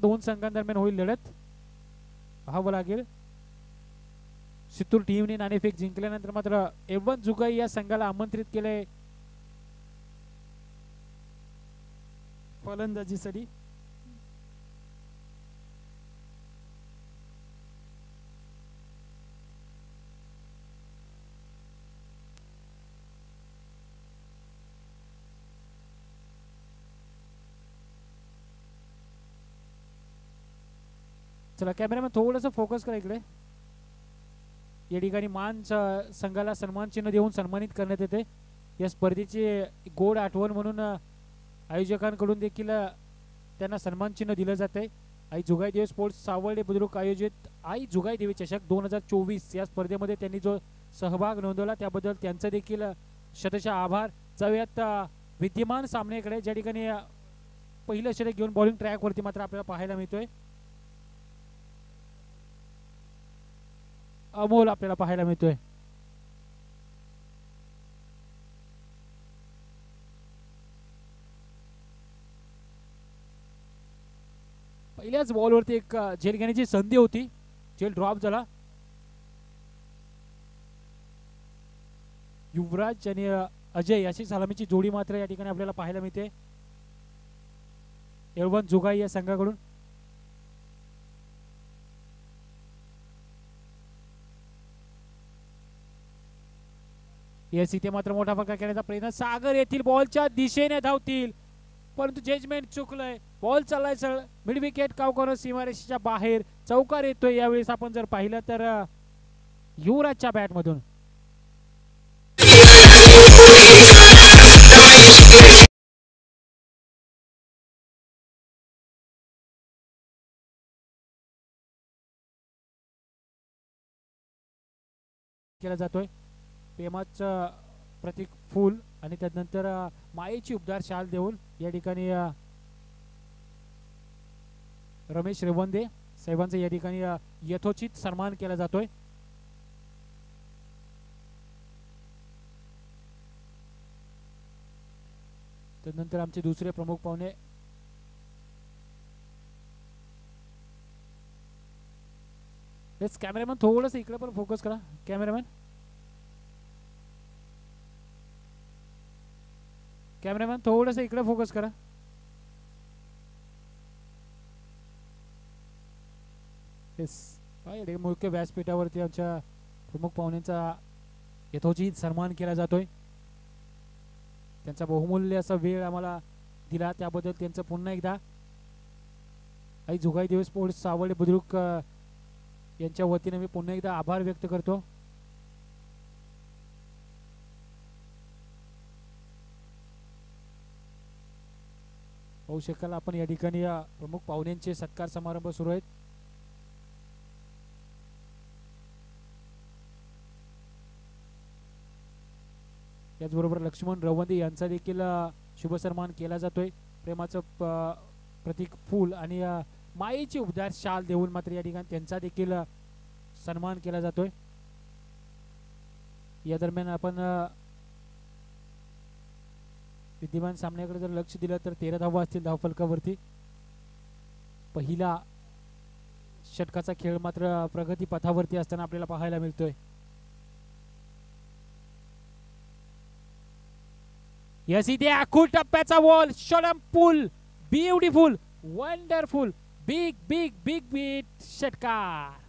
दोन संघांदरम्यान होईल लढत पाहावं लागेल. सित्तूर टीमने नाणेफेक जिंकल्यानंतर मात्र एवन जुगाई या संघाला आमंत्रित केले फलंदाजीसाठी. चला कॅमेरामॅन थोडंसं फोकस करा इकडे. या ठिकाणी मान संघाला सन्मान चिन्ह देऊन सन्मानित करण्यात येते. या स्पर्धेची गोड आठवण म्हणून आयोजकांकडून देखील त्यांना सन्मान चिन्ह दिलं जाते. आई जुगाई देवी स्पोर्ट्स सावर्डे बुद्रुक आयोजित आई जुगाई देवी चषक 2024 या स्पर्धेमध्ये त्यांनी जो सहभाग नोंदवला त्याबद्दल त्यांचं देखील शतशः आभार. जाऊयात विद्यमान सामन्याकडे, ज्या ठिकाणी पहिलं षटक घेऊन बॉलिंग ट्रॅकवरती मात्र आपल्याला पाहायला मिळतोय अमोल आपल्याला पाहायला मिळतोय. पहिल्याच बॉलवरती एक झेल घेण्याची संधी होती, झेल ड्रॉप झाला. युवराज आणि अजय अशी सलामीची जोडी मात्र या ठिकाणी आपल्याला पाहायला मिळते एवन जुगाई या संघाकडून. येस, इथे मात्र मोठा फटका खेळण्याचा प्रयत्न. सागर येथील बॉलच्या दिशेने धावतील परंतु जजमेंट चुकलंय. बॉल चाललाय सर मिड विकेट कावकॉर्नर सीमारेषेच्या बाहेर. चौकार येतोय यावेळेस आपण जर पाहिलं तर युवराजच्या बॅटमधून. केला जातोय प्रेमाचं प्रतीक फूल आणि त्यानंतर मायेची उबदार शाल देऊन या ठिकाणी रमेश रेवंदे साहेबांचा या ठिकाणी यथोचित सन्मान केला जातोय. त्यानंतर आमचे दुसरे प्रमुख पाहुणे कॅमेरामॅन थोडंसं इकडे पण फोकस करा. कॅमेरामॅन थोडंसं इकडे फोकस करा. येस, मुख्य व्यासपीठावरती आमच्या प्रमुख पाहुण्यांचा यथोचित सन्मान केला जातोय. त्यांचा बहुमूल्य असा वेळ आम्हाला दिला त्याबद्दल त्यांचं पुन्हा एकदा आई जुगाई देवी स्पोर्ट्स सावर्डे बुद्रुक यांच्या वतीने मी पुन्हा एकदा आभार व्यक्त करतो. पाहू शकाल आपण या ठिकाणी प्रमुख पाहुण्यांचे सत्कार समारंभ सुरू आहेत. त्याचबरोबर लक्ष्मण रवंदे यांचा देखील शुभ सन्मान केला जातोय. प्रेमाचं प्रतीक फूल आणि मायेची उबदार शाल देऊन मात्र या ठिकाणी त्यांचा देखील सन्मान केला जातोय. या दरम्यान आपण विद्यमान सामन्याकडे जर लक्ष दिलं तर 13 धावा असतील धावफलकावरती. पहिला षटकाचा खेळ मात्र प्रगती पथावरती असताना आपल्याला पाहायला मिळतोय. यस, इथे आखूड टप्प्याचा ball short pull beautiful wonderful big big big beat षटकार.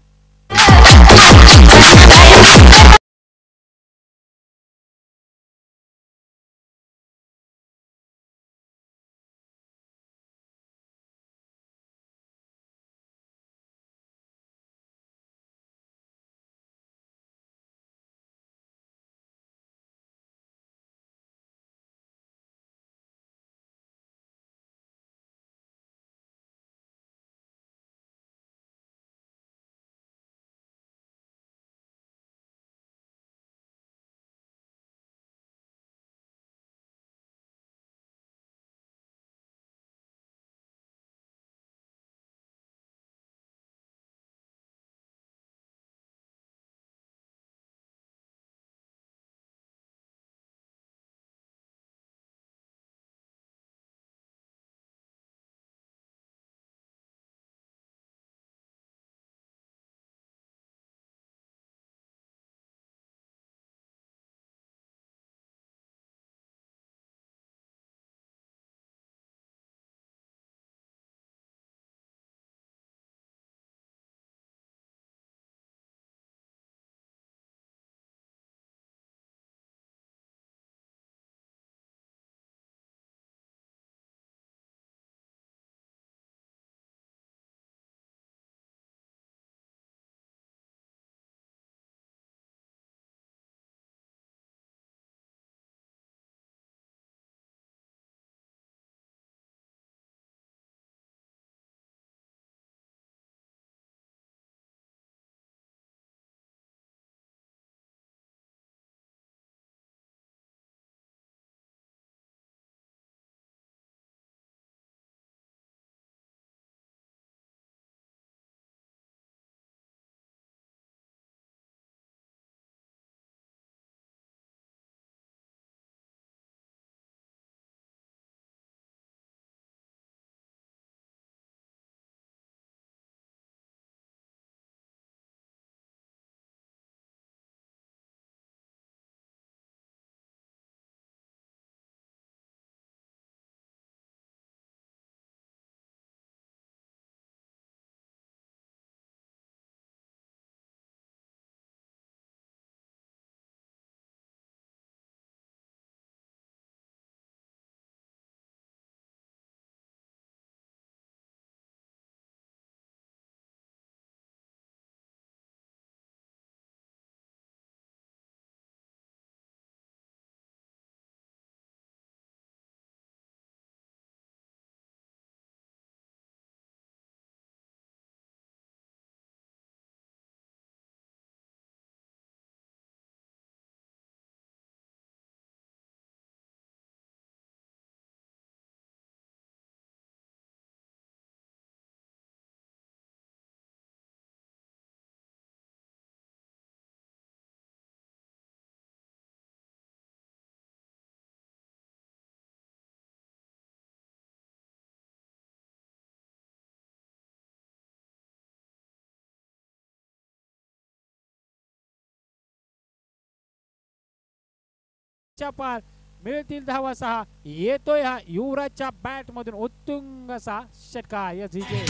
च्या पार मिळतील धावा 6. येतोय हा युवराजच्या बॅट मधून उत्तुंग असा षटकार. या झीजे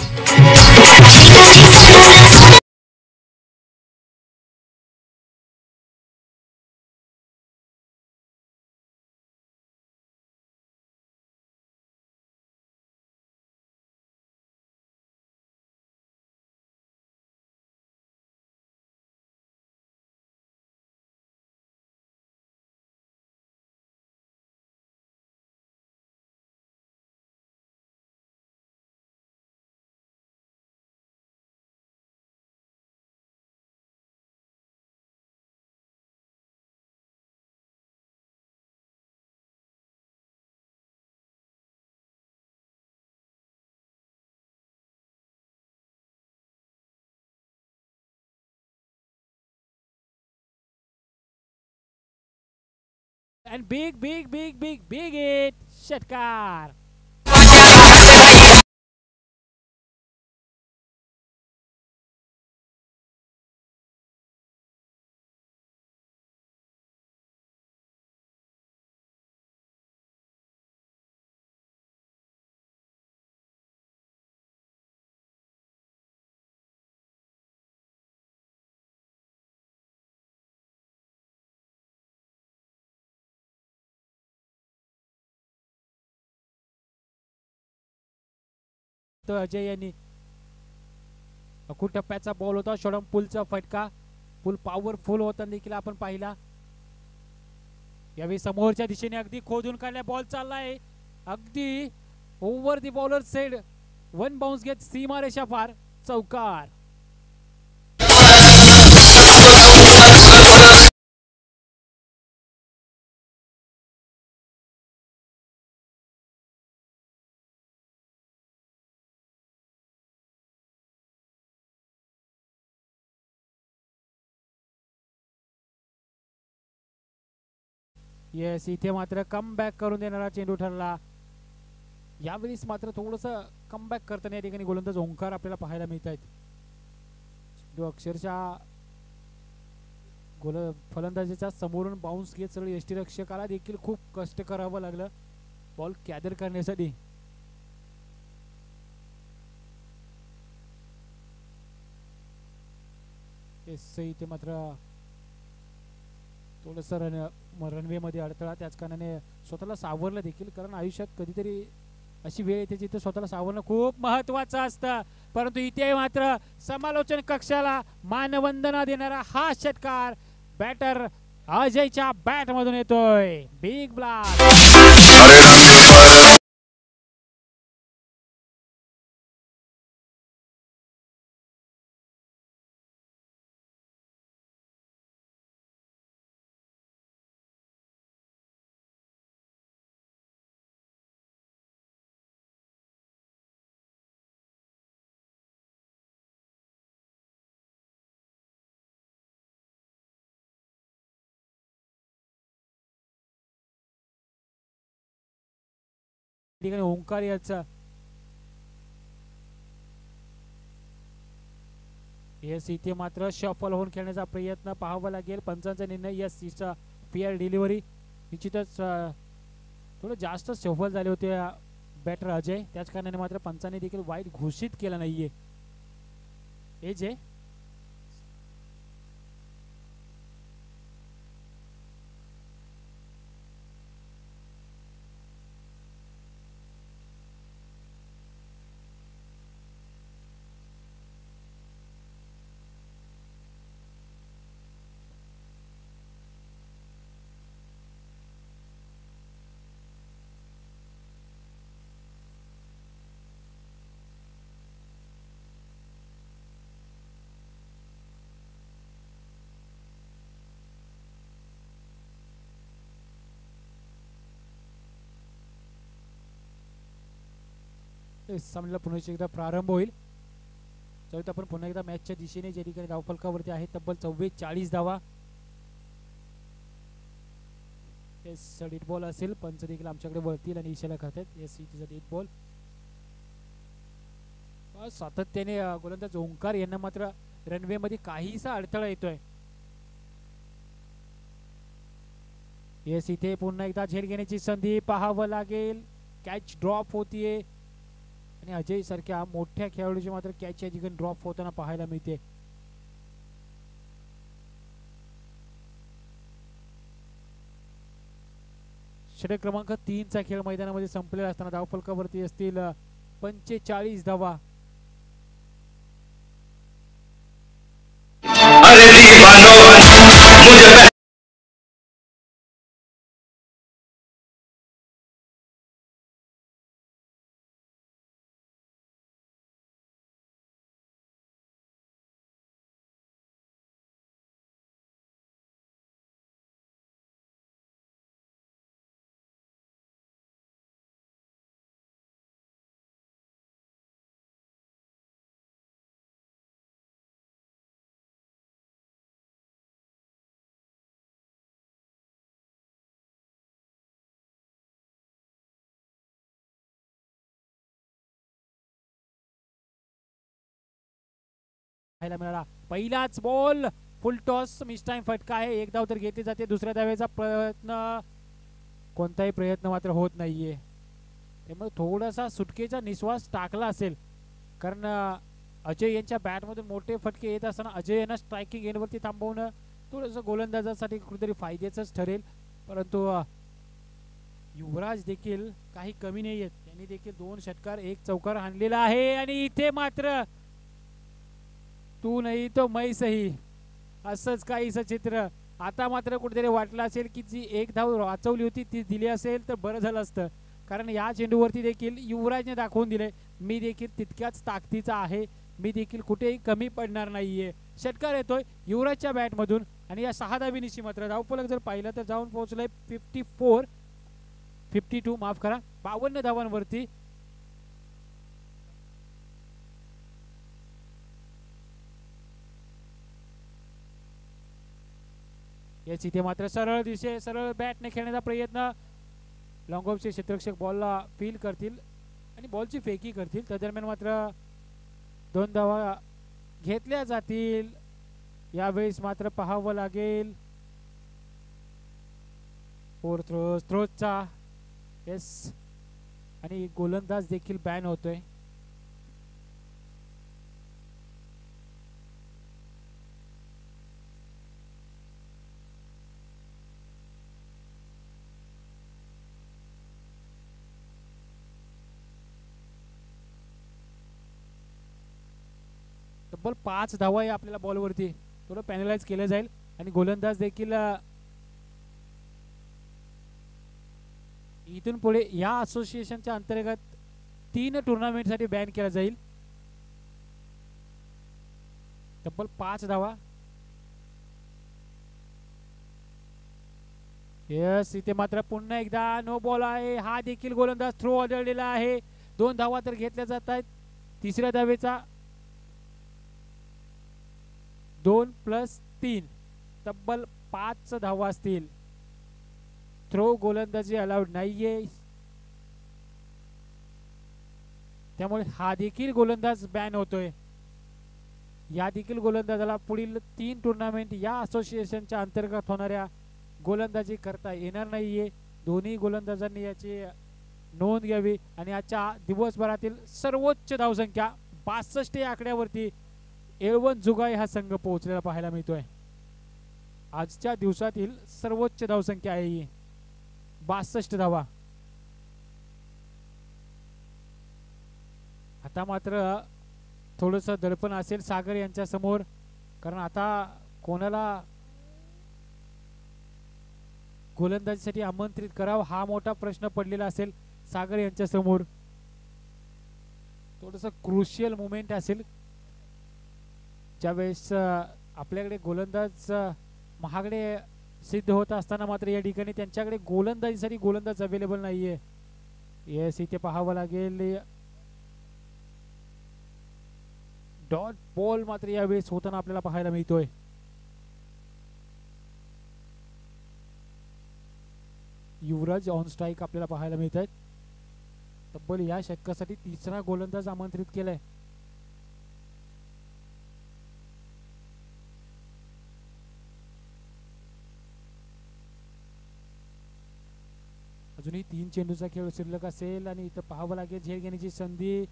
and big hit षटकार. तर अजय यांनी टप्प्याचा बॉल होता. शॉर्ट पुलचा फटका. पुल पॉवरफुल होता देखील आपण पाहिला. यावेळी समोरच्या दिशेने अगदी खोदून काढल्या बॉल चाललाय अगदी ओव्हर दी बॉलर सेड. वन बाउन्स घेत सीमारेषा पार. चौकार. येस, इथे मात्र कम बॅक करून देणारा चेंडू ठरला. यावेळीस मात्र थोडस कम बॅक करताना या ठिकाणी गोलंदाज ओंकार आपल्याला पाहायला मिळत आहेत. चेंडू अक्षरशः फलंदाजीचा समोरून बाउन्स घेत सगळं यष्टीरक्षकाला देखील खूप कष्ट करावं लागलं बॉल कॅदर करण्यासाठी. इथे मात्र थोडस रनवे मध्ये अडथळा. त्याच कारणाने स्वतःला सावरलं देखील. कारण आयुष्यात कधीतरी अशी वेळ येते जिथे स्वतःला सावरणं खूप महत्वाचं असतं. परंतु इथे मात्र समालोचन कक्षाला मानवंदना देणारा हा षटकार बॅटर अजयच्या बॅट मधून येतोय. Big blast. ओंकार याचा येस, इथे मात्र शफल होऊन खेळण्याचा प्रयत्न पाहावा लागेल. पंचांचा निर्णय. Yes, it's fair delivery. निश्चितच थोडं जास्त शफल झाले होते बॅटर अजय. त्याच कारणाने मात्र पंचांनी देखील वाईट घोषित केला नाहीये. एज आहे सामन्याला पुन्हा एकदा प्रारंभ होईल. तर आपण पुन्हा एकदा मॅचच्या दिशेने ज्या ठिकाणी धावफलकावरती आहे तब्बल 44 धावा. येस, डेड बॉल असेल. पंच देखील आमच्याकडे वळतील आणि इशारा करतात. Yes, it is a dead ball. सातत्याने गोलंदाज ओंकार यांना मात्र रनवे मध्ये काहीसा अडथळा येतोय. येस, इथे पुन्हा एकदा झेल घेण्याची संधी पाहावं लागेल. कॅच ड्रॉप होतीये आणि अजय सारख्या मोठ्या खेळाडूची मात्र कॅच या ठिकाणी ड्रॉप होताना पाहायला मिळते. षटक क्रमांक 3 चा खेळ मैदानामध्ये संपलेला असताना धावफलकावरती असतील 45 धावा. मिळाला पहिलाच बॉल फुल टॉस मिस टाइम फटका आहे. एक धाव तर घेतली जाते. दुसऱ्या धावेचा प्रयत्न कोणताही प्रयत्न मात्र होत नाहीये. त्यामुळे थोडासा सुटकेचा निश्वास टाकला असेल कारण अजय यांच्या बॅटमधून मोठे फटके येत असताना अजय यांना स्ट्रायकिंग एंडवरती थांबवणं थोडंसं गोलंदाजासाठी कुठेतरी फायद्याचंच ठरेल. परंतु युवराज देखील काही कमी नाही आहेत. त्यांनी देखील 2 षटकार 1 चौकार हाणलेला आहे आणि इथे मात्र तू नाही तो मै सही असंच काहीसं चित्र. आता मात्र कुठेतरी वाटलं असेल की जी एक धाव वाचवली होती ती दिली असेल तर बरं झालं असतं कारण या चेंडूवरती देखील युवराजने दाखवून दिले मी देखील तितक्याच ताकदीचा आहे. मी देखील कुठेही कमी पडणार नाहीये. षटकार येतोय युवराजच्या बॅटमधून आणि या 6 धावीनिशी मात्र धावफलक जर पाहिलं तर जाऊन पोहोचलंय 52 माफ करा 52 धावांवरती. याच इथे मात्र सरळ दिशे सरळ बॅटने खेळण्याचा प्रयत्न. लॉंग ऑफचे क्षेत्ररक्षक बॉलला फील करतील आणि बॉलची फेकी करतील. त्या दरम्यान मात्र 2 धावा घेतल्या जातील. यावेळेस मात्र पाहावं लागेल फोर्थ थ्रोचा. येस, आणि गोलंदाज देखील बॅन होतोय. तब्बल 5 धावा आहे आपल्याला बॉलवरती. थोडं पॅनलाइज केलं जाईल आणि गोलंदाज देखील इथून पुढे या असोसिएशनच्या अंतर्गत 3 टुर्नामेंटसाठी बॅन केला जाईल. तब्बल 5 धावा. यस, इथे मात्र पुन्हा एकदा नो बॉल आहे. हा देखील गोलंदाज थ्रो आढळलेला आहे. 2 धावा तर घेतल्या जात आहेत. तिसऱ्या धावेचा 2+3 तब्बल 5 धावा असतील. थ्रो गोलंदाजी अलाउड नाहीये त्यामुळे हा देखील गोलंदाज बॅन होतोय. या देखील गोलंदाजाला पुढील 3 टुर्नामेंट या असोसिएशनच्या अंतर्गत होणाऱ्या गोलंदाजी करता येणार नाहीये. दोन्ही गोलंदाजांनी याची नोंद घ्यावी आणि आजच्या दिवसभरातील सर्वोच्च धावसंख्या 62 या आकड्यावरती एळवन जुगाई हा संघ पोहोचलेला पाहायला मिळतोय. आजच्या दिवसातील सर्वोच्च धावसंख्या आहे ही 62 धावा. आता मात्र थोडस दडपण असेल सागर यांच्या समोर कारण आता कोणाला गोलंदाजीसाठी आमंत्रित करावं हा मोठा प्रश्न पडलेला असेल सागर यांच्या समोर. थोडस क्रुशियल मुवमेंट असेल ज्यावेळेस आपल्याकडे गोलंदाज महागडे सिद्ध होत असताना मात्र या ठिकाणी त्यांच्याकडे गोलंदाजीसाठी गोलंदाज अवेलेबल नाहीये. येस, इथे पाहावं लागेल डॉट बॉल मात्र यावेळेस होताना आपल्याला पाहायला मिळतोय. युवराज ऑन स्ट्राईक आपल्याला पाहायला मिळत आहेत. तब्बल या षटकासाठी 3रा गोलंदाज आमंत्रित केलाय. अजूनही 3 चेंडूचा खेळ शिल्लक असेल आणि इथं पाहावं लागेल झेल घेण्याची संधी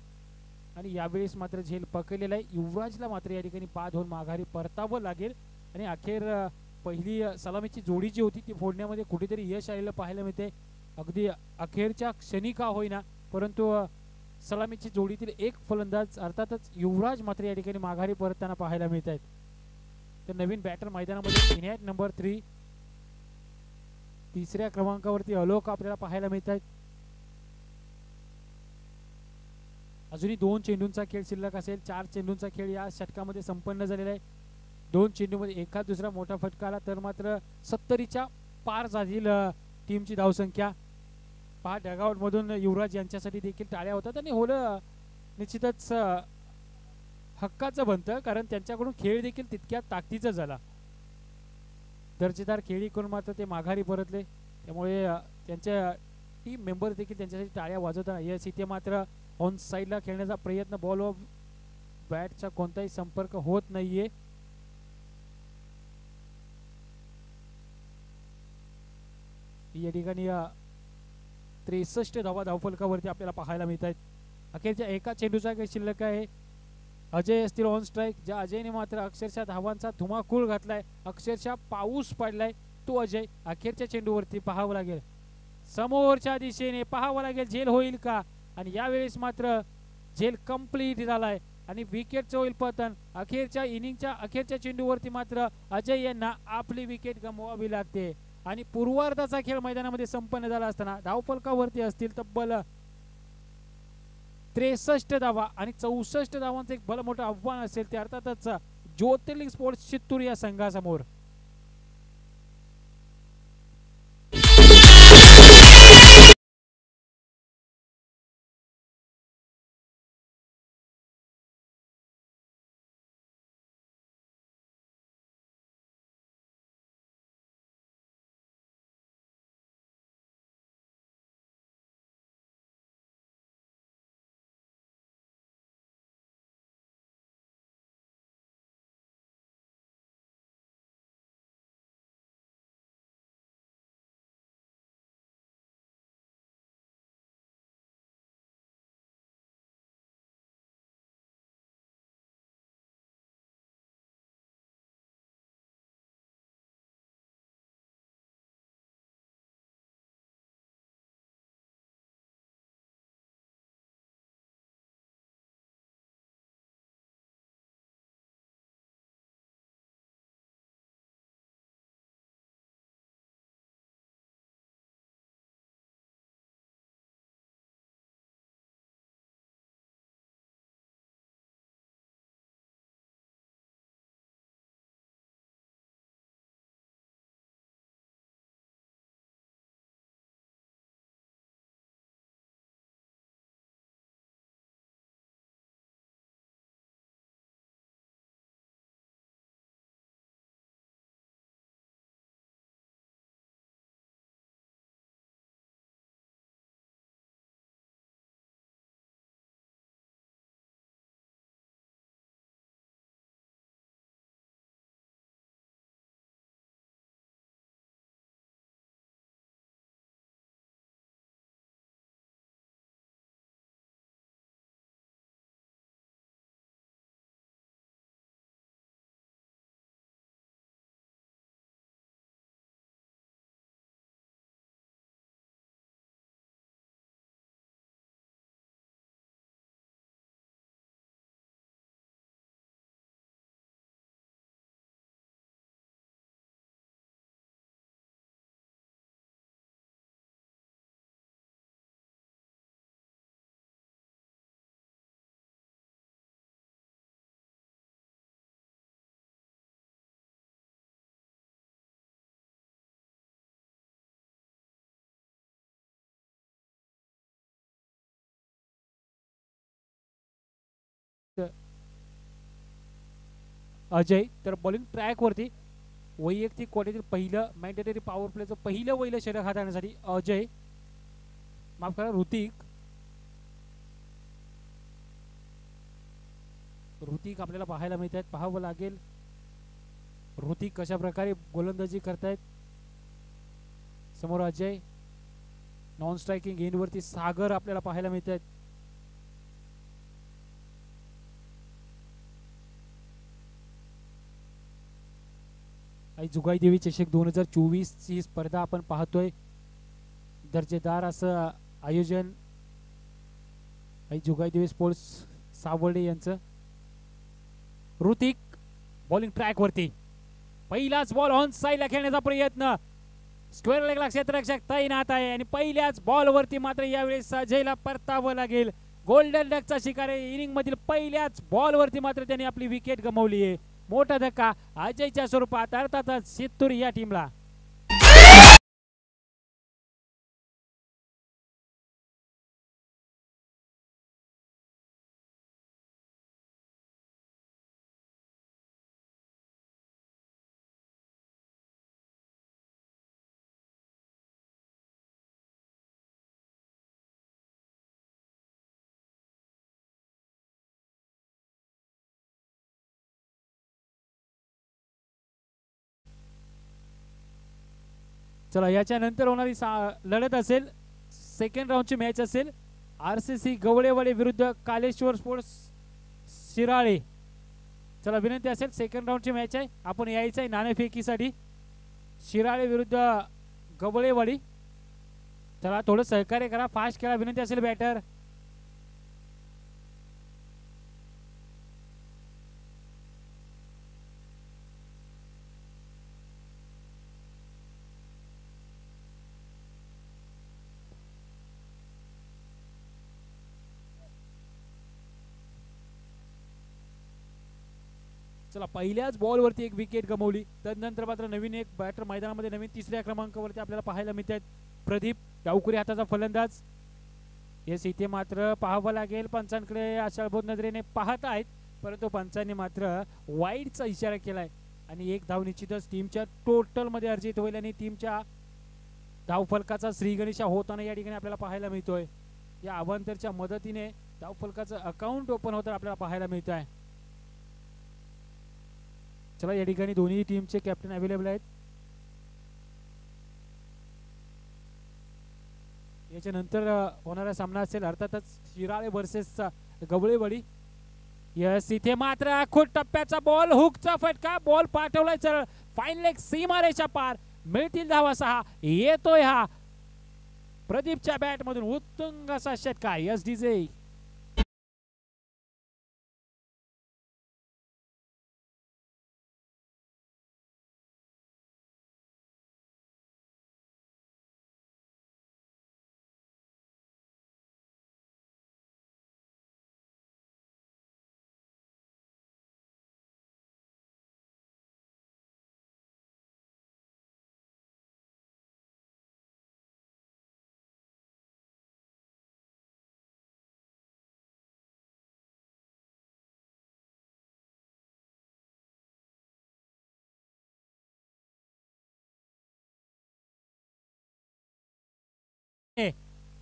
आणि यावेळेस मात्र झेल पकडलेला आहे. युवराजला मात्र या ठिकाणी बाद होऊन माघारी परतावं लागेल आणि अखेर पहिली सलामीची जोडी जी होती ती फोडण्यामध्ये कुठेतरी यश आलेलं पाहायला मिळते. अगदी अखेरच्या क्षणी का होईना परंतु सलामीची जोडीतील एक फलंदाज अर्थातच युवराज मात्र या ठिकाणी माघारी परतताना पाहायला मिळत आहेत. तर नवीन बॅटर मैदानामध्ये इनॅट नंबर 3 तिसऱ्या क्रमांकावरती अलोक आपल्याला पाहायला मिळत आहेत. अजूनही 2 चेंडूंचा खेळ शिल्लक असेल. 4 चेंडूंचा खेळ या षटकामध्ये संपन्न झालेला आहे. 2 चेंडूमध्ये एखाद दुसरा मोठा फटका आला तर मात्र 70च्या पार जाईल टीमची धावसंख्या. पहा डगआउट मधून युवराज यांच्यासाठी देखील टाळ्या होतात आणि होलं निश्चितच हक्काचं बनतं कारण त्यांच्याकडून खेळ देखील तितक्या ताकदीचा झाला. दर्जेदार खेळी करून मात्र ते माघारी परतले त्यामुळे त्यांच्या टीम मेंबर देखील त्यांच्यासाठी टाळ्या वाजवतात. यस इथे मात्र ऑन साईडला खेळण्याचा प्रयत्न बॉल व बॅटचा कोणताही संपर्क होत नाहीये. या ठिकाणी 63 धावा धावफलकावरती आपल्याला पाहायला मिळत आहेत. अखेरच्या एका चेंडूचा काही शिल्लक आहे. अजय असतील ऑन स्ट्राईक. ज्या अजयने मात्र अक्षरशः धावांचा धुमाकूळ घातलाय, अक्षरशः पाऊस पडलाय तो अजय. अखेरच्या चेंडूवरती पाहावं लागेल समोरच्या दिशेने पाहावं लागेल झेल होईल का आणि यावेळेस मात्र झेल कंप्लीट झालाय आणि विकेटचं होईल पतन. अखेरच्या इनिंगच्या अखेरच्या चेंडूवरती मात्र अजय यांना आपली विकेट गमवावी लागते आणि पूर्वार्धाचा खेळ मैदानामध्ये संपन्न झाला असताना धावफलकावरती असतील तब्बल 63 धावा आणि 64 धावांचं एक भलं मोठं आव्हान असेल ते अर्थातच ज्योतिर्लिंग स्पोर्ट्स चित्तूर या संघासमोर. अजय तर बॉलिंग ट्रॅक वरती वैयक्तिक कोट्यातील पहिलं मॅन्डेटरी पॉवर प्लेचं पहिलं वैल षटक हाताळण्यासाठी अजय माफ करा ऋतिक आपल्याला पाहायला मिळत आहेत. पाहावं लागेल ऋतिक कशा प्रकारे गोलंदाजी करतायत. समोर अजय नॉन स्ट्रायकिंग एंड वरती सागर आपल्याला पाहायला मिळत आहेत. जुगाई देवी चषक 2024 ची स्पर्धा आपण पाहतोय. दर्जेदार असं आयोजन जुगाई देवी स्पोर्ट्स सावर्डे यांचं. ऋतिक बॉलिंग ट्रॅक वरती पहिलाच बॉल ऑन साइडला खेळण्याचा प्रयत्न. स्क्वेअर लेगला क्षेत्ररक्षक तैनात आहे आणि पहिल्याच बॉल वरती मात्र यावेळेस अजयला परतावं लागेल. गोल्डन डकचा शिकार आहे. इनिंग मधील पहिल्याच बॉल वरती मात्र त्यांनी आपली विकेट गमावली आहे. मोठा धक्का अजयच्या स्वरूपात अर्थातच चित्तूर या टीमला. चला याच्यानंतर होणारी लढत असेल सेकंड राऊंडची मॅच असेल आरसीसी गवळेवाडी विरुद्ध कालेश्वर स्पोर्ट्स शिराळे. चला विनंती असेल सेकंड राऊंडची मॅच आहे. आपण यायचं आहे नाणेफेकीसाठी. शिराळे विरुद्ध गवळेवाडी. चला थोडं सहकार्य करा, फास्ट खेळा विनंती असेल बॅटर. चला पहिल्याच बॉल वरती एक विकेट गमावली. त्यानंतर मात्र नवीन एक बॅटर मैदानामध्ये नवीन तिसऱ्या क्रमांकावरती आपल्याला पाहायला मिळत आहेत. प्रदीप डावकुरी हाताचा फलंदाज. येस इथे मात्र पाहावं लागेल. पंचांकडे आशाळभोत नजरेने पाहत आहेत परंतु पंचांनी मात्र वाईडचा इशारा केलाय आणि एक धाव निश्चितच टीमच्या टोटल मध्ये अर्जित होईल आणि टीमच्या धावफलकाचा श्रीगणेशा होताना या ठिकाणी आपल्याला पाहायला मिळतोय. या अवांतरच्या मदतीने धावफलकाचं अकाउंट ओपन होताना आपल्याला पाहायला मिळत आहे. चला या ठिकाणी दोन्ही टीमचे कॅप्टन अवेलेबल आहेत. याच्यानंतर होणारा सामना असेल अर्थातच शिराळे वर्सेस गवळेवाडी. यस इथे मात्र आखूड टप्प्याचा बॉल हुकचा फटका. बॉल पाठवलाय सरळ फाईन लेग सीमारेषा पार. मिळतील धावा 6. येतोय हा प्रदीपच्या बॅट मधून उत्तुंग असा षटकार. यस डीजे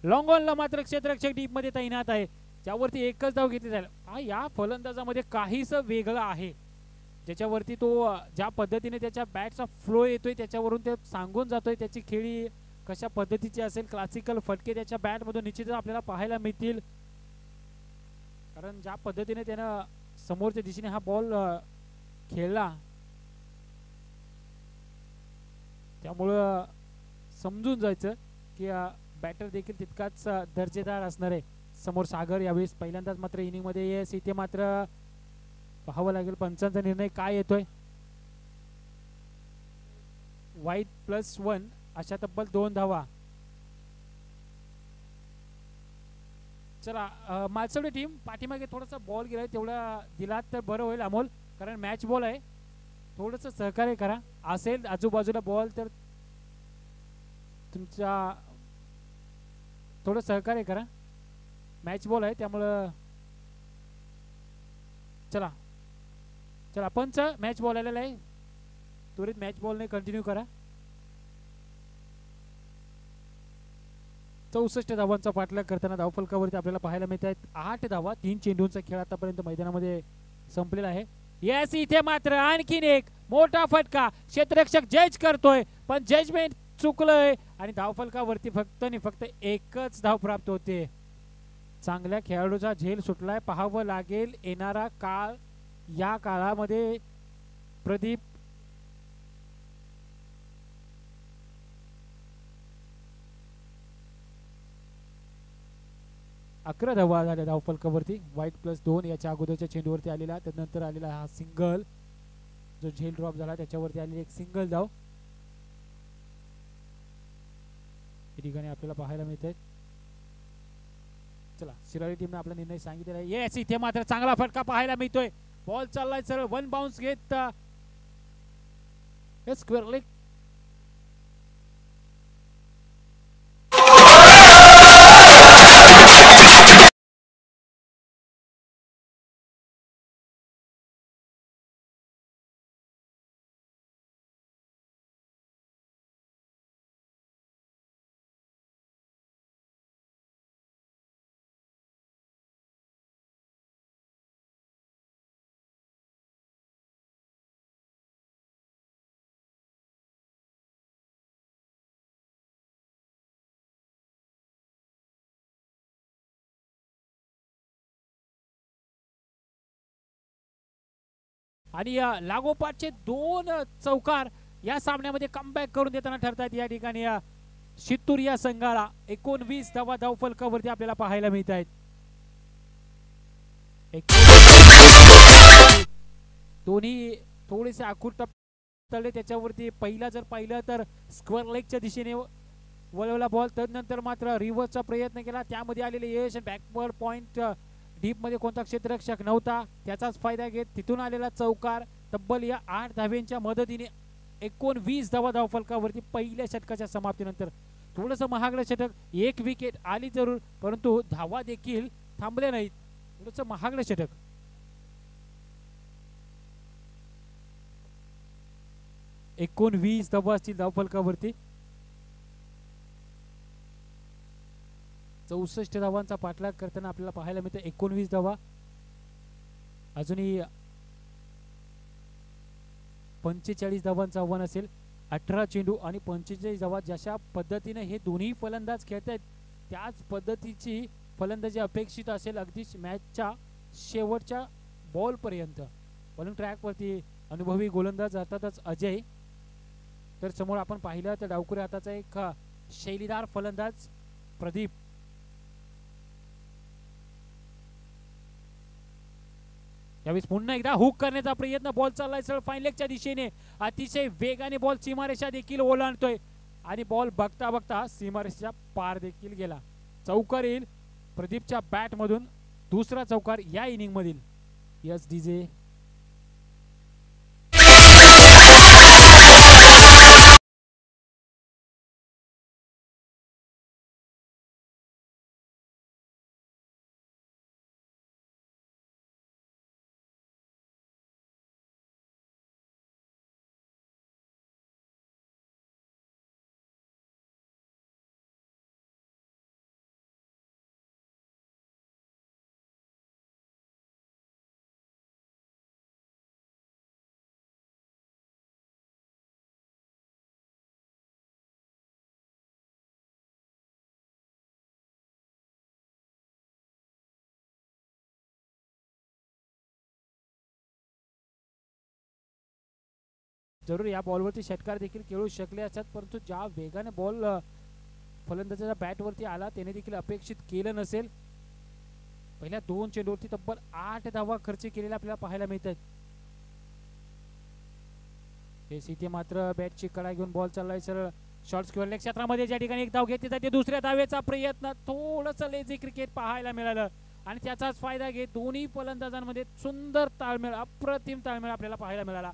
लॉंग ऑनला मात्र क्षेत्ररक्षक डीप मध्ये तैनात आहे. ज्यावरती एकच धाव घेतली जाईल. या फलंदाजामध्ये काहीच वेगळं आहे ज्याच्यावरती तो ज्या पद्धतीने त्याच्या बॅटचा फ्लो येतोय त्याच्यावरून ते सांगून जातोय त्याची खेळी कशा पद्धतीची असेल. क्लासिकल फटके त्याच्या बॅट मधून निश्चितच आपल्याला पाहायला मिळतील कारण ज्या पद्धतीने त्यानं समोरच्या दिशेने हा बॉल खेळला त्यामुळं समजून जायचं की बॅटर देखील तितकाच दर्जेदार असणार आहे. समोर सागर यावेळेस पहिल्यांदाच मात्र इनिंग मध्ये येस इथे मात्र पाहावं लागेल पंचांचा निर्णय काय येतोय. वाईट +1 अशा तब्बल 2 धावा. चला मालसवडे टीम पाठीमागे थोडासा बॉल गेलाय तेवढा दिलात तर बरं होईल अमोल कारण मॅच बॉल आहे. थोडस सहकार्य करा असेल आजूबाजूला बॉल तर तुमच्या थोडं सहकार्य करा. मॅच बॉल आहे त्यामुळं चला चला पंच मॅच बॉल आलेला आहे त्वरित मॅच बॉलने कंटिन्यू करा. 64 धावांचा पाठलाग करताना धावफलकावरती आपल्याला पाहायला मिळत आहेत 8 धावा. 3 चेंडूंचा खेळ आतापर्यंत मैदानामध्ये संपलेला आहे. यस इथे मात्र आणखीन एक मोठा फटका. क्षेत्ररक्षक जज करतोय पण जजमेंट चुकलंय आणि धावफलकावरती फक्त आणि फक्त एकच धाव प्राप्त होते. चांगल्या खेळाडूचा झेल सुटलाय, पाहावं लागेल येणारा काळ. या काळामध्ये प्रदीप अकरा धावा झाल्या धावफलकावरती. वाईट +2 याच्या अगोदरच्या चेंडूवरती आलेला, त्यानंतर आलेला हा सिंगल जो झेल ड्रॉप झाला त्याच्यावरती आलेली एक सिंगल धाव या ठिकाणी आपल्याला पाहायला मिळते. चला, शिराळी टीमने आपला निर्णय सांगितलेला आहे. येस, इथे मात्र चांगला फटका पाहायला मिळतोय. बॉल चाललाय सरळ, वन बाउन्स घेत स्क्वेअर लेग. आणि लागोपाठचे 2 चौकार या सामन्यामध्ये कमबॅक करून देताना ठरतात. या ठिकाणी शित्तूर या संघाला 19 धावा धावफलकावरती आपल्याला पाहायला मिळत आहेत. दोन्ही थोडेसे आखूड टप्पे त्याच्यावरती. पहिला जर पाहिलं तर स्क्वेअर लेगच्या दिशेने वळवला बॉल, तदनंतर मात्र रिव्हर्सचा प्रयत्न केला, त्यामध्ये आलेले यश. बॅकवर्ड पॉइंट डीप मध्ये कोणता क्षेत्ररक्षक नव्हता, त्याचाच फायदा घेत तिथून आलेला चौकार. तब्बल या 8 धाव्यांच्या मदतीने 19 धावा धावफलकावरती पहिल्या षटकाच्या समाप्तीनंतर. थोडंसं महागडं षटक, एक विकेट आली जरूर, परंतु धावा देखील थांबले नाहीत. थोडंसं महागडं षटक. एकोणवीस धावा असतील धावफलकावरती. 64 धावांचा पाठलाग करताना आपल्याला पाहायला मिळतं. 19 धावा, अजूनही 45 धावांचं आव्हान असेल. 18 चेंडू आणि 45 धावा. जशा पद्धतीने हे दोन्ही फलंदाज खेळत आहेत त्याच पद्धतीची फलंदाजी अपेक्षित असेल अगदी मॅचच्या शेवटच्या बॉल पर्यंत. बॉलिंग ट्रॅकवरती अनुभवी गोलंदाज अर्थातच अजय, तर समोर आपण पाहिलं तर डावखुऱ्या हाताचा एक शैलीदार फलंदाज प्रदीप. यावेळी पुन्हा एकदा हुक करण्याचा प्रयत्न, बॉल चाललाय सरळ फाईन लेगच्या दिशेने. अतिशय वेगाने बॉल सीमारेषा देखील ओलांडतोय आणि बॉल बघता बघता सीमारेषेच्या पार देखील गेला. चौकार येईल प्रदीपच्या बॅट मधून, दुसरा चौकार या इनिंग मधील. Yes DJ. जरूर या बॉलवरती षटकार देखील खेळू शकले असतात, परंतु ज्या वेगाने बॉल फलंदाजाच्या बॅटवरती आला त्याने देखील अपेक्षित केलं नसेल. पहिल्या 2 चेंडूवरती तब्बल 8 धावा खर्च केलेला आपल्याला पाहायला मिळतात. इथे मात्र बॅटची कडा घेऊन बॉल चाललाय सरळ शॉर्ट स्क्वेअर लेग क्षेत्रामध्ये, ज्या ठिकाणी एक धाव घेतली जाते. दुसऱ्या धावेचा प्रयत्न, थोडंसं लेझी क्रिकेट पाहायला मिळालं आणि त्याचाच फायदा घेत दोन्ही फलंदाजांमध्ये सुंदर ताळमेळ, अप्रतिम ताळमेळ आपल्याला पाहायला मिळाला.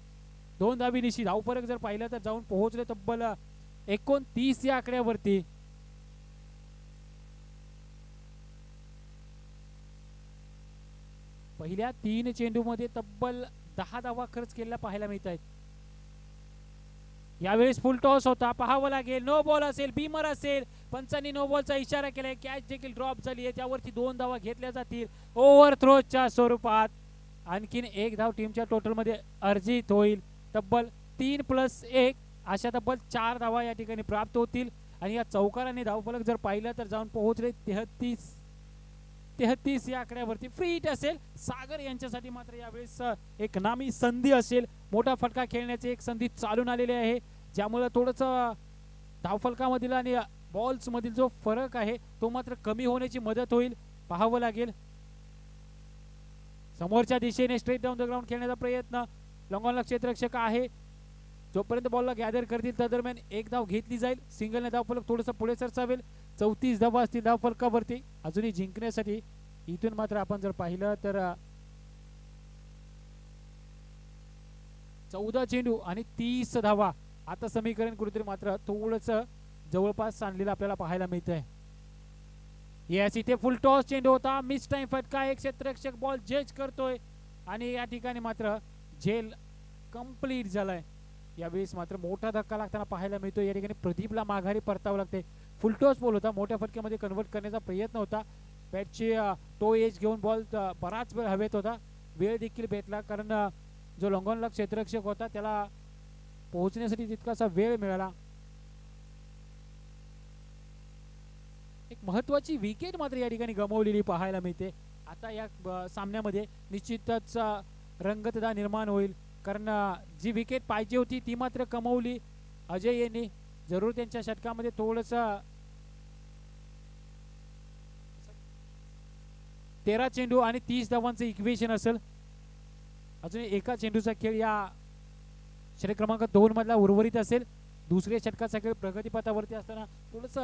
2 धावी निशी. धावफरक जर पाहिलं तर जाऊन पोहोचले तब्बल 29 या आकड्यावरती. पहिल्या 3 चेंडूमध्ये तब्बल 10 धावा खर्च केलेला पाहायला मिळत आहेत. यावेळेस फुल टॉस होता, पाहावं लागेल. नो बॉल असेल, बीमर असेल, पंचांनी नो बॉलचा इशारा केलाय. कॅच देखील ड्रॉप झाली आहे, त्यावरती 2 धावा घेतल्या जातील ओव्हर थ्रोच्या स्वरूपात. आणखीन 1 धाव टीमच्या टोटल मध्ये अर्जित होईल. तब्बल 3+1 अशा तब्बल 4 धावा या ठिकाणी प्राप्त होतील आणि या चौकाराने धावफलक जर पाहिलं तर जाऊन पोहोचले 33 या आकड्यावरती. फ्री हिट असेल सागर यांच्यासाठी मात्र यावेळेस एक नामी संधी असेल. मोठा फटका खेळण्याची एक संधी चालून आलेली आहे, ज्यामुळे थोडंसं धावफलकामधील आणि बॉल्स मधील जो फरक आहे तो मात्र कमी होण्याची मदत होईल. पाहावं लागेल. समोरच्या दिशेने स्ट्रेट डाऊन द ग्राउंड खेळण्याचा प्रयत्न. लॉंग ऑन क्षेत्ररक्षक आहे, जोपर्यंत बॉलला गॅदर करतील त्या दरम्यान एक धाव घेतली जाईल. सिंगलने धावफलक थोडंसं पुढे सरसावेल. 34 धावा असतील धावफलकावरती अजूनही जिंकण्यासाठी. इथून मात्र आपण जर पाहिलं तर 14 चेंडू आणि 30 धावा. आता समीकरण कुठेतरी मात्र थोडंच जवळपास आणलेलं आपल्याला पाहायला मिळत आहे. येस, इथे फुल टॉस चेंडू होता. मिस टाइम फटका. एक क्षेत्ररक्षक बॉल जज करतोय आणि या ठिकाणी मात्र झेल कंप्लीट झालाय. यावेळेस मात्र मोठा धक्का लागताना पाहायला मिळतो. या ठिकाणी प्रदीपला माघारी परतावं लागते. फुल टॉस बॉल होता, मोठ्या फटक्यामध्ये कन्वर्ट करण्याचा प्रयत्न होता. बॅटची टो एज घेऊन बॉल बराच वेळ हवेत होता. वेळ देखील भेटला कारण जो लॉंगॉनला क्षेत्ररक्षक होता त्याला पोहोचण्यासाठी तितकासा वेळ मिळाला. एक महत्वाची विकेट मात्र या ठिकाणी गमावलेली पाहायला मिळते. आता या सामन्यामध्ये निश्चितच रंगतदा निर्माण होईल, कारण जी विकेट पाहिजे होती ती मात्र कमावली अजय यांनी. जरूर त्यांच्या षटकामध्ये थोडस 13 चेंडू आणि 30 धावांचं इक्वेशन असेल. अजून एका चेंडूचा खेळ या षटक क्रमांक 2 मधला उर्वरित असेल. दुसऱ्या षटकाचा खेळ प्रगतीपथावरती असताना थोडस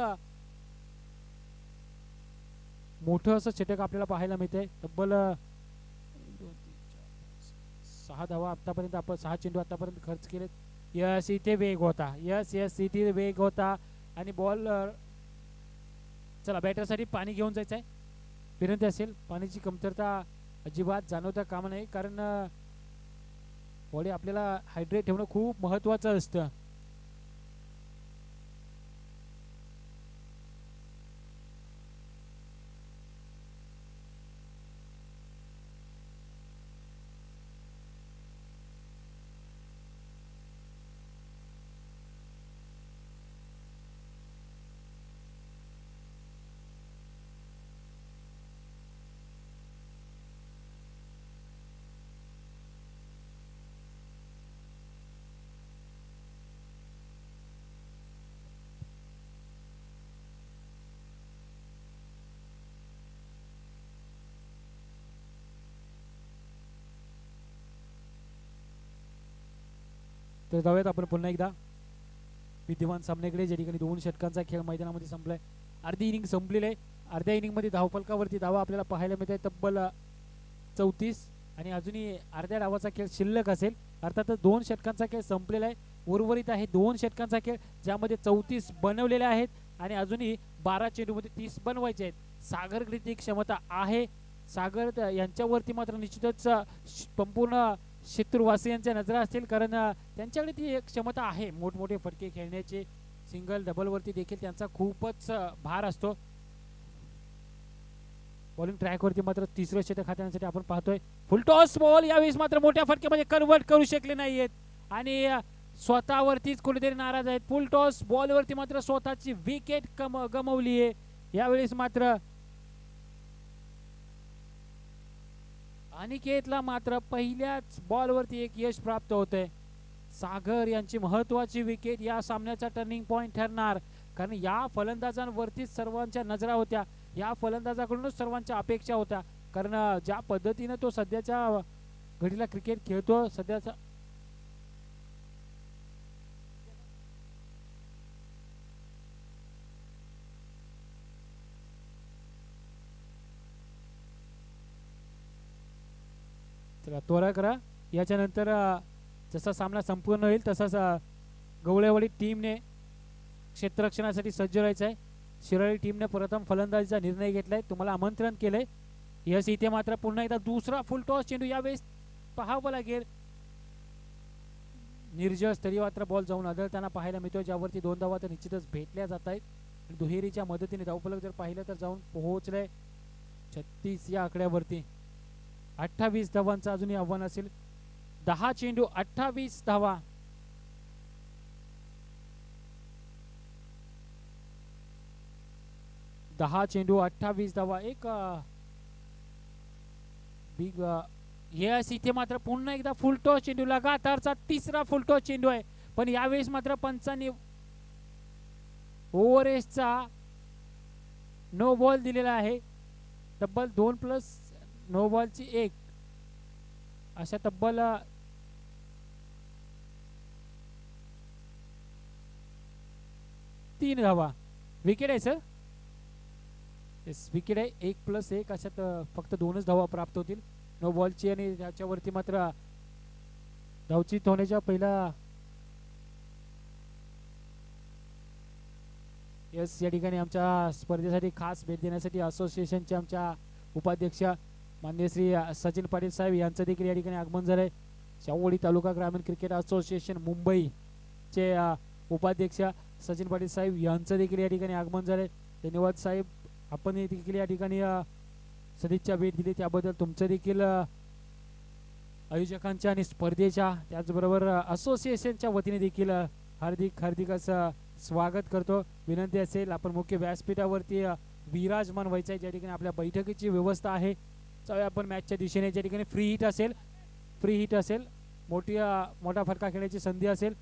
मोठं असं षटक आपल्याला पाहायला मिळतंय. तब्बल 6 धावा आतापर्यंत आपण 6 चेंडू आतापर्यंत खर्च केलेत. यस, इथे वेग होता. यस इथे वेग होता आणि बॉल चला बॅटरसाठी पाणी घेऊन जायचं आहे. विनंती असेल, पाण्याची कमतरता अजिबात जाणवता कामा नाही, कारण बॉडी आपल्याला हायड्रेट ठेवणं खूप महत्वाचं असतं. तर जाऊयात आपण पुन्हा एकदा विद्यमान सामन्याकडे, ज्या ठिकाणी 2 षटकांचा खेळ मैदानामध्ये संपलाय. अर्धी इनिंग संपलेली आहे. अर्ध्या इनिंग मध्ये धावफलकावरती धावा आपल्याला पाहायला मिळत आहे तब्बल 34 आणि अजूनही अर्ध्या डावाचा खेळ शिल्लक असेल. अर्थातच 2 षटकांचा खेळ संपलेला आहे. उर्वरित आहे 2 षटकांचा खेळ, ज्यामध्ये 34 बनवलेले आहेत आणि अजूनही 12 चेंडूमध्ये 30 बनवायचे आहेत. सागरकडे ती क्षमता आहे. सागर यांच्यावरती मात्र निश्चितच संपूर्ण क्षेत्रवासियांच्या नजरा असतील, कारण त्यांच्याकडे ती एक क्षमता आहे मोठमोठे फटके खेळण्याचे. सिंगल डबल वरती देखील त्यांचा खूपच भार असतो. बॉलिंग ट्रॅक वरती मात्र तिसरं षटक हाताळण्यासाठी आपण पाहतोय. फुल टॉस बॉल यावेळेस मात्र मोठ्या फटक्यामध्ये कन्वर्ट करू शकले नाहीयेत आणि स्वतःवरतीच कोणीतरी नाराज आहेत. फुल टॉस बॉल वरती मात्र स्वतःची विकेट गमावली आहे. यावेळेस मात्र अनिकेतला मात्र पहिल्याच बॉलवरती एक यश प्राप्त होतंय. सागर यांची महत्वाची विकेट या सामन्याचा टर्निंग पॉइंट ठरणार, कारण या फलंदाजांवरतीच सर्वांच्या नजरा होत्या. या फलंदाजाकडूनच सर्वांच्या अपेक्षा होत्या, कारण ज्या पद्धतीने तो सध्याच्या घडीला क्रिकेट खेळतो, सध्याचा त्वरा करा. याच्यानंतर जसा सामना संपूर्ण होईल तसाच गवळेवाडी टीमने क्षेत्ररक्षणासाठी सज्ज राहायचं आहे. शिराळी टीमने प्रथम फलंदाजीचा निर्णय घेतलाय, तुम्हाला आमंत्रण केलंय. यस, इथे मात्र पुन्हा एकदा दुसरा फुल टॉस चेंडू यावेळेस पाहावं लागेल. निर्जस तरी मात्र बॉल जाऊन आदळताना पाहायला मिळतो, ज्यावरती 2 धावा तर निश्चितच भेटल्या जात आहेत. दुहेरीच्या मदतीने धावफलक जर पाहिलं तर जाऊन पोहोचलंय 36 या आकड्यावरती. 28 धावांचं अजूनही आव्हान असेल. 10 चेंडू 28 धावा. 10 चेंडू 28 धावा. एक बिग यस, इथे मात्र पुन्हा एकदा फुल टॉस चेंडू, लगातारचा तिसरा फुल टॉस चेंडू आहे. पण यावेळेस मात्र पंचांनी ओव्हरेजचा नो बॉल दिलेला आहे. तब्बल 2 प्लस नो बॉलची 1 अशा तब्बल 3 धावा. विकेट आहे सर. येस, विकेट आहे. 1+1 अशात फक्त 2च धावा प्राप्त होतील नो बॉलची. आणि त्याच्यावरती मात्र धावचीत होण्याच्या पहिला यस, या ठिकाणी आमच्या स्पर्धेसाठी खास भेट देण्यासाठी असोसिएशनचे आमच्या उपाध्यक्ष माननीय श्री सचिन पाटील साहेब यांचं देखील या ठिकाणी आगमन झालंय. शाहूवाडी तालुका ग्रामीण क्रिकेट असोसिएशन मुंबईचे उपाध्यक्ष सचिन पाटील साहेब यांचं देखील या ठिकाणी आगमन झालंय. धन्यवाद साहेब, आपण देखील या ठिकाणी सदिच्छा भेट दिली त्याबद्दल तुमचं देखील आयोजकांच्या आणि स्पर्धेच्या त्याचबरोबर असोसिएशनच्या वतीने देखील हार्दिक असं स्वागत करतो. विनंती असेल आपण मुख्य व्यासपीठावरती विराजमान व्हायचं आहे. ज्या ठिकाणी आपल्या बैठकीची व्यवस्था आहे. चालूया आपण मॅचच्या दिशेने. ज्या ठिकाणी फ्री हिट असेल मोठा फटका खेळण्याची संधी असेल.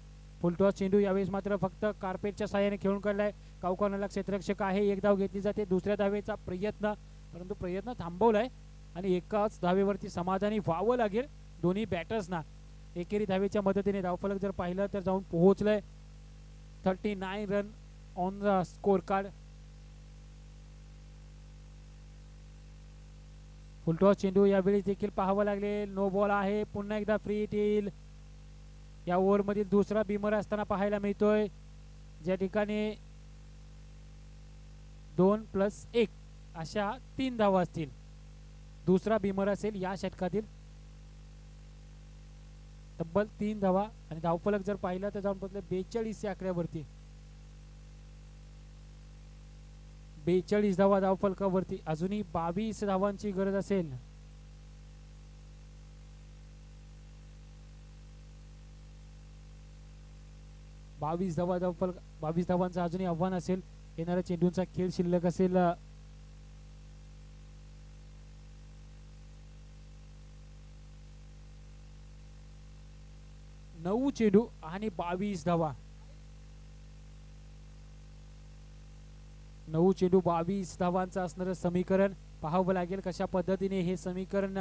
फुलटॉस चेंडू यावेळेस मात्र फक्त कार्पेटच्या साहाय्याने खेळून काढलाय. कावकॉर्नरला क्षेत्ररक्षक आहे. एक धाव घेतली जाते. दुसऱ्या धावेचा प्रयत्न, परंतु प्रयत्न थांबवलाय आणि एकाच धावेवरती समाधानी व्हावं लागेल दोन्ही बॅटर्सना. एकेरी धावेच्या मदतीने धावफलक जर पाहिलं तर जाऊन पोहोचलंय. 39 run on the score card. Full toss चेंडू यावेळी देखील पाहावं लागेल. नो बॉल आहे. पुन्हा एकदा फ्री हिट येईल. या ओव्हरमधील दुसरा बिमर असताना पाहायला मिळतोय. ज्या ठिकाणी 2+1 अशा 3 धावा असतील. दुसरा बिमर असेल या षटकातील. तब्बल 3 धावा आणि धावफलक जर पाहिलं तर जाऊन पोहोचले 42 या आकड्यावरती. 42 धावा धावफलकावरती. अजूनही 22 धावांची गरज असेल. बावीस धावांचं अजूनही आव्हान असेल. येणाऱ्या चेंडूंचा खेळ शिल्लक असेल 9 चेंडू आणि 22 धावा. 9 चेंडू 22 धावांचं असणारं समीकरण पाहावं लागेल. कशा पद्धतीने हे समीकरण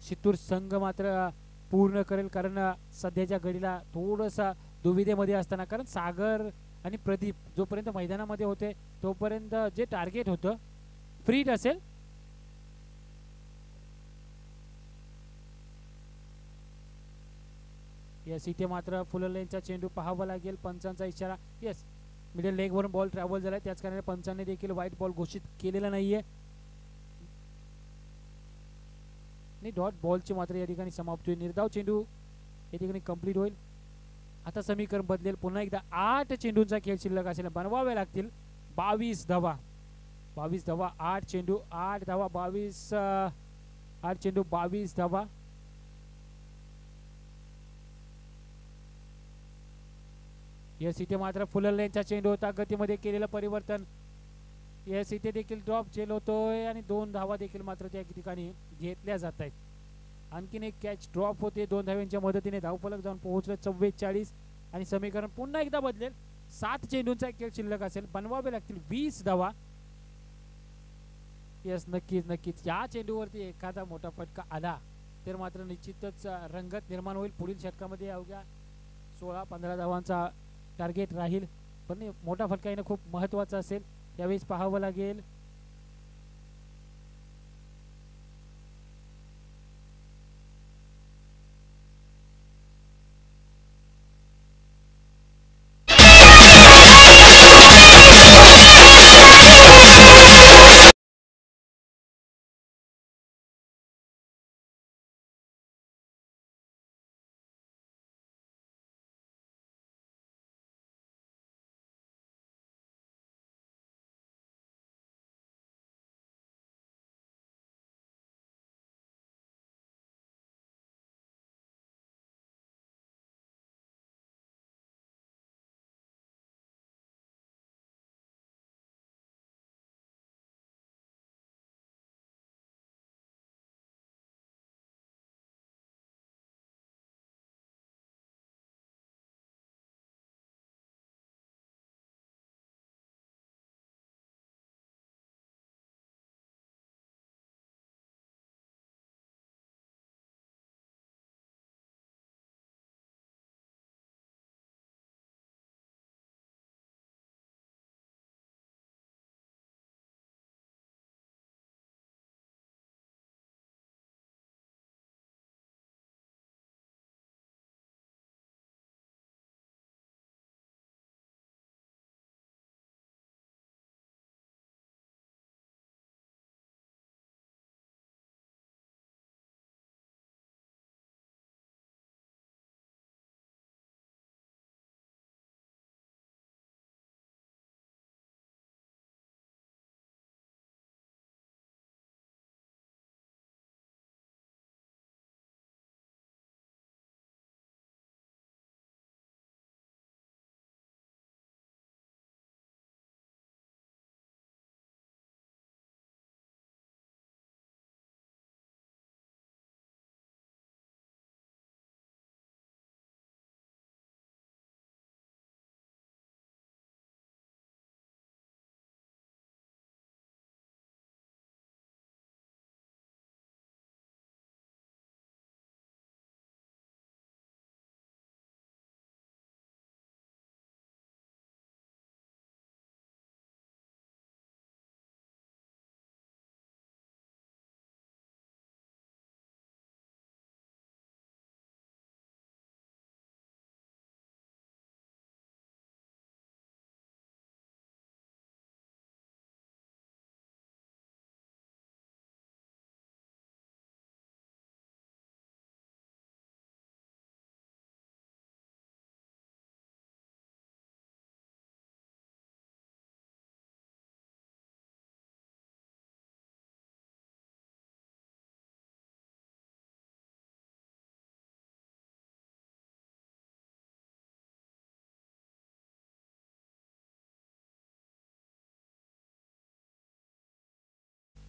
शितूर संघ मात्र पूर्ण करेल. कारण सध्याच्या घडीला थोडंसं दुविधेमध्ये असताना, कारण सागर आणि प्रदीप जोपर्यंत मैदानामध्ये होते तोपर्यंत जे टार्गेट होतं फ्री हिट असेल. येस, इथे मात्र फुल लेनचा चेंडू पाहावा लागेल. पंचांचा इशारा. येस, मिडल लेग वरून बॉल ट्रॅव्हल झालाय. त्याच कारणाने पंचांनी देखील व्हाईट बॉल घोषित केलेला नाहीये. डॉट बॉलची मात्र या ठिकाणी समाप्ती होईल. निर्धाव चेंडू या ठिकाणी कंप्लीट होईल. आता समीकरण बदलेल. पुन्हा एकदा 8 चेंडूंचा खेळ शिल्लक असेल. बनवावे लागतील 22 धावा. 8 चेंडू 8 धावा. 8 चेंडू 22 धावा. येस, इथे मात्र फुल लेनचा चेंडू होता. गतीमध्ये केलेलं परिवर्तन. येस, इथे देखील ड्रॉप झेल होतोय आणि 2 धावा देखील मात्र त्या ठिकाणी घेतल्या जात आहेत. आणखीन एक कॅच ड्रॉप होते 2 धाव्यांच्या मदतीने. धावफलक जाऊन पोहोचले 44 आणि समीकरण पुन्हा एकदा बदलेल. 7 चेंडूंचा खेळ शिल्लक असेल. बनवावे लागतील 20 धावा. येस, नक्कीच या चेंडूवरती एखादा मोठा फटका आला तर मात्र निश्चितच रंगत निर्माण होईल. पुढील षटकामध्ये अवघ्या 16-15 धावांचा टार्गेट राहील. पण मोठा फटका येणं खूप महत्त्वाचं असेल. यावेळेस पाहावं लागेल.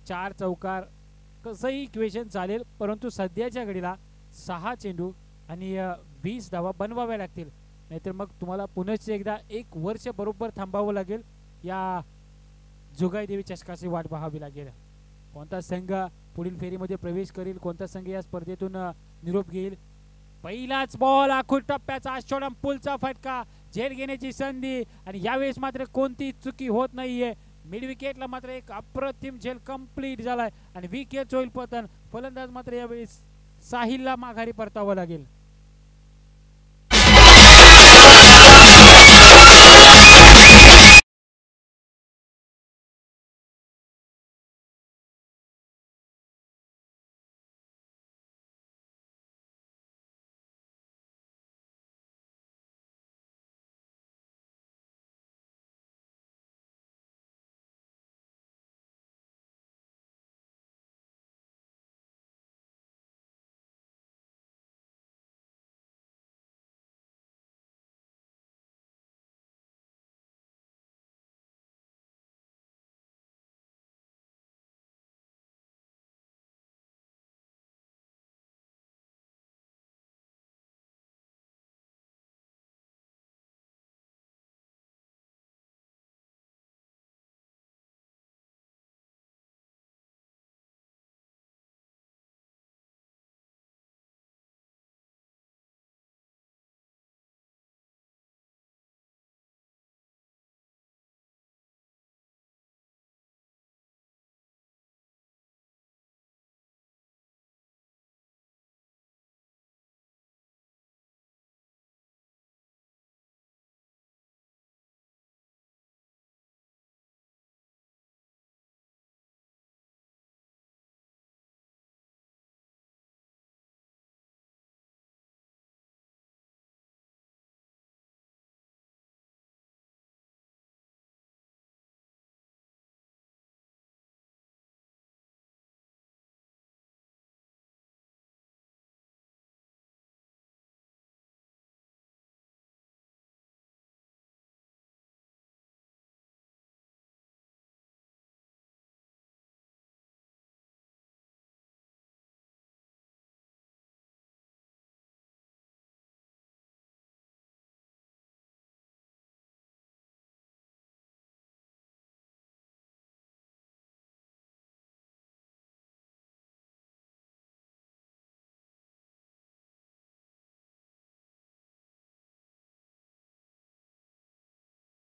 4 चौकार कसंही इक्वेशन चालेल, परंतु सध्याच्या घडीला 6 चेंडू आणि 20 धावा बनवाव्या लागतील, नाहीतर मग तुम्हाला पुनश्च एकदा 1 वर्ष बरोबर थांबावं लागेल. या जुगाई देवी चषकाची वाट पाहावी लागेल. कोणता संघ पुढील फेरीमध्ये प्रवेश करेल, कोणता संघ या स्पर्धेतून निरोप घेईल. पहिलाच बॉल आखूड टप्प्याचा आषोडम पुलचा फटका, झेल घेण्याची संधी आणि यावेळेस मात्र कोणती चुकी होत नाहीये. मिड विकेटला मात्र एक अप्रतिम झेल कंप्लीट झालाय आणि विकेट होईल पतन. फलंदाज मात्र यावेळेस साहिलला माघारी परतावं लागेल.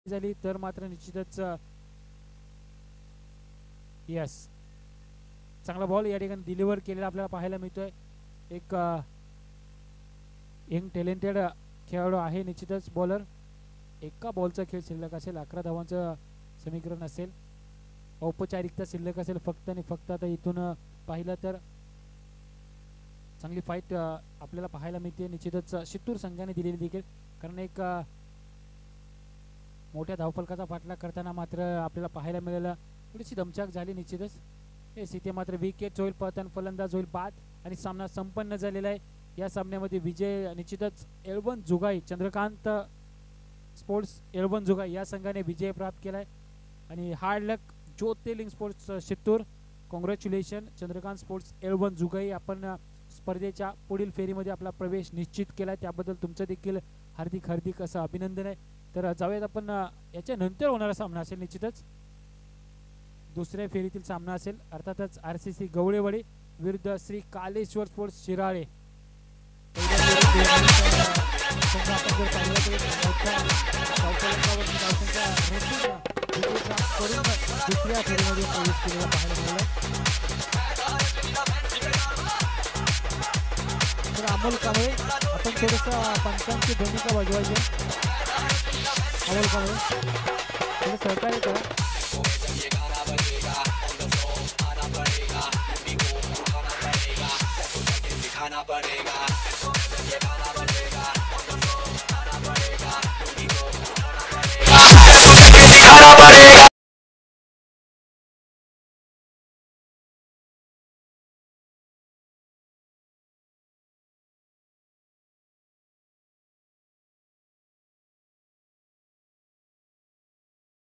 झाली तर मात्र निश्चितच यस चांगला बॉल या ठिकाणी डिलिव्हर केलेला आपल्याला पाहायला मिळतोय. एक यंग टॅलेंटेड खेळाडू आहे निश्चितच बॉलर. एका बॉलचा खेळ शिल्लक असेल, 11 धावांचं समीकरण असेल, औपचारिकता शिल्लक असेल फक्त आणि फक्त. आता इथून पाहिलं तर चांगली फाईट आपल्याला पाहायला मिळते निश्चितच शित्तूर संघाने दिलेली देखील, कारण एक मोठ्या धावफलकाचा पाठलाग करताना मात्र आपल्याला पाहायला मिळालं थोडीशी दमछाक झाली निश्चितच. इथे मात्र विकेट होईल पतन, फलंदाज होईल बाद आणि सामना संपन्न झालेला आहे. या सामन्यामध्ये विजय निश्चितच एल्बन जुगाई, चंद्रकांत स्पोर्ट्स एल्बन जुगाई या संघाने विजय प्राप्त केलाय. आणि hard luck Jyotirling sports Shittur, congratulation Chandrakant sports Elban Jugai, आपण स्पर्धेच्या पुढील फेरीमध्ये आपला प्रवेश निश्चित केला, त्याबद्दल तुमचं देखील हार्दिक हार्दिक असं अभिनंदन आहे. तर जाऊयात आपण याच्या नंतर होणारा सामना असेल निश्चितच दुसऱ्या फेरीतील सामना असेल, अर्थातच RCC गवळेवाडी विरुद्ध श्री कालेश्वर स्पोर्ट्स शिराळे. दुसऱ्या फेरीमध्ये प्रवेश केलेला पाहायला मिळाला. तर अमोल कांबळे आपण थोडंसं पंचांची भूमिका बजवायची. अमोल कांबळे थोडं सहकार्य करा. खाना पड़ेगा